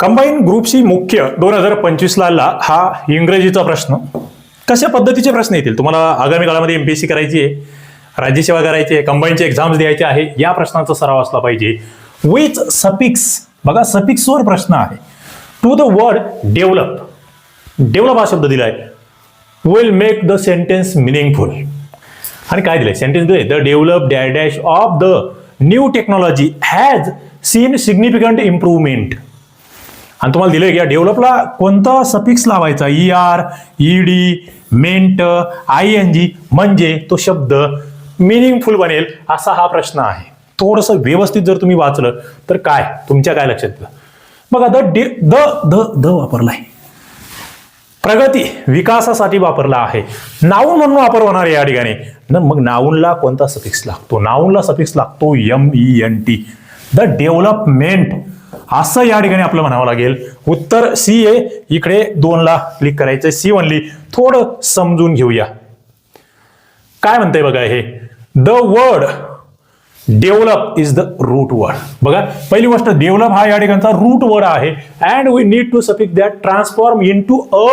Combine ग्रुपची मुख्य 2025 ला हा इंग्रजीचा प्रश्न. कशा पद्धतीचे प्रश्न येतील तुम्हाला आगामी काळामध्ये एमपीएससी करायची आहे, राज्यसेवा करायची आहे, कंबाईनचे एक्झाम्स द्यायचे आहे, या प्रश्नांचा सराव असला पाहिजे. विच सफिक्स, बघा सफिक्सवर प्रश्न आहे. To the word develop, develop हा शब्द दिलाय, will make the sentence meaningful. आणि काय दिलंय सेंटेन्स दिले, the develop dash of the new technology has seen significant improvement. आणि तुम्हाला दिलंय की या डेव्हलपला कोणता सफिक्स लावायचा, ER, ED, मेंट, ING, म्हणजे तो शब्द मिनिंगफुल बनेल असा हा प्रश्न आहे. थोडंसं व्यवस्थित जर तुम्ही वाचलं तर काय तुमच्या काय लक्षात येतं बघा. द वापरलाय, प्रगती विकासासाठी वापरला आहे, नाऊन म्हणून वापर होणार आहे या ठिकाणी. मग नाऊनला कोणता सफिक्स लागतो, नाऊनला सफिक्स लागतो MENT, द डेव्हलपमेंट असं या ठिकाणी आपलं म्हणावं लागेल. उत्तर C आहे. इकडे 2 ला क्लिक करायचंय, C म्हणली. थोडं समजून घेऊया काय म्हणतंय बघा. हे the word develop is the root word. बघा पहिली गोष्ट, डेव्हलप हा या ठिकाणचा रूट वर्ड आहे. And we need to suffix that transform into a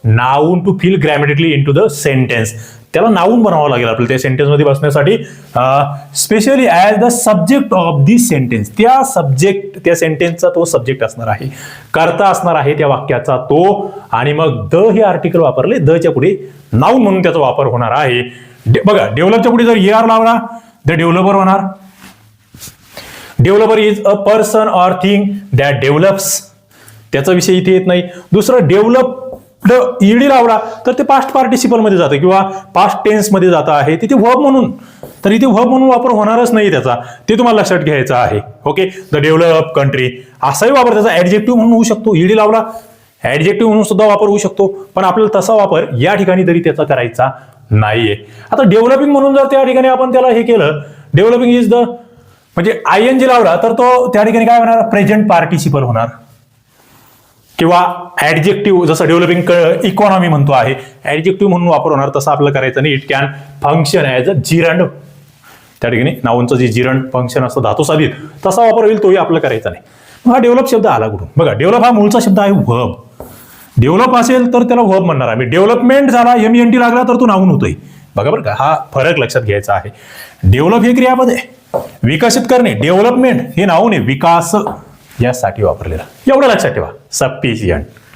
noun to fill grammatically into the sentence. त्याला नाउन बनावं लागेल आपल्याला त्या सेंटेन्स मध्ये बसण्यासाठी. Specially as the subject of this sentence, त्या सेंटेन्सचा तो सब्जेक्ट असणार आहे, कर्ता असणार आहे त्या वाक्याचा तो. आणि मग द हे आर्टिकल वापरले, दच्या पुढे नाउन म्हणून त्याचा वापर होणार आहे. बघा डेव्हलपच्या पुढे जर ER लावला द डेव्हलपर होणार. Developer is a person or thing that develops, त्याचा विषय इथे येत नाही. दुसरं डेव्हलप ED लावला तर ते पास्ट पार्टिसिपल मध्ये जातं किंवा पास्ट टेन्स मध्ये जातं आहे, तिथे व्हर्ब म्हणून, तर इथे व्हर्ब म्हणून वापर होणारच नाही त्याचा, ते तुम्हाला लक्षात घ्यायचं आहे. ओके, द डेव्हलप कंट्री असाही वापर त्याचा ऍडजेक्टिव्ह म्हणून होऊ शकतो. ED लावला ऍडजेक्टिव्ह म्हणून सुद्धा वापर होऊ शकतो, पण आपल्याला तसा वापर या ठिकाणी तरी त्याचा करायचा नाहीये. आता डेव्हलपिंग म्हणून जर त्या ठिकाणी आपण त्याला हे केलं, डेव्हलपिंग इज द म्हणजे ING लावला तर तो त्या ठिकाणी काय होणार, प्रेझेंट पार्टिसिपल होणार. किंवा ऍडजेक्टिव्ह जसं डेव्हलपिंग इकॉनॉमी म्हणतो आहे, ऍडजेक्टिव्ह म्हणून वापर होणार, तसं आपलं करायचं नाही. It can function as a gerund, त्या ठिकाणी नाऊनचं जे जिरंड फंक्शन असतं धातू साधित, तसा वापर होईल, तोही आपलं करायचा नाही. मग हा डेव्हलप शब्द आला कुठून बघा. डेव्हलप हा मूळचा शब्द आहे व्हर्ब. डेव्हलप असेल तर त्याला व्हर्ब म्हणणार आहे. डेव्हलपमेंट झाला MENT लागला तर तो नाऊन होतोय. बघा बरं का, हा फरक लक्षात घ्यायचा आहे. डेव्हलप हे क्रियापद आहे, विकसित करणे. डेव्हलपमेंट हे नाऊन आहे, विकास यासाठी वापरलेला. एवढं लक्षात ठेवा, सफिशियंट.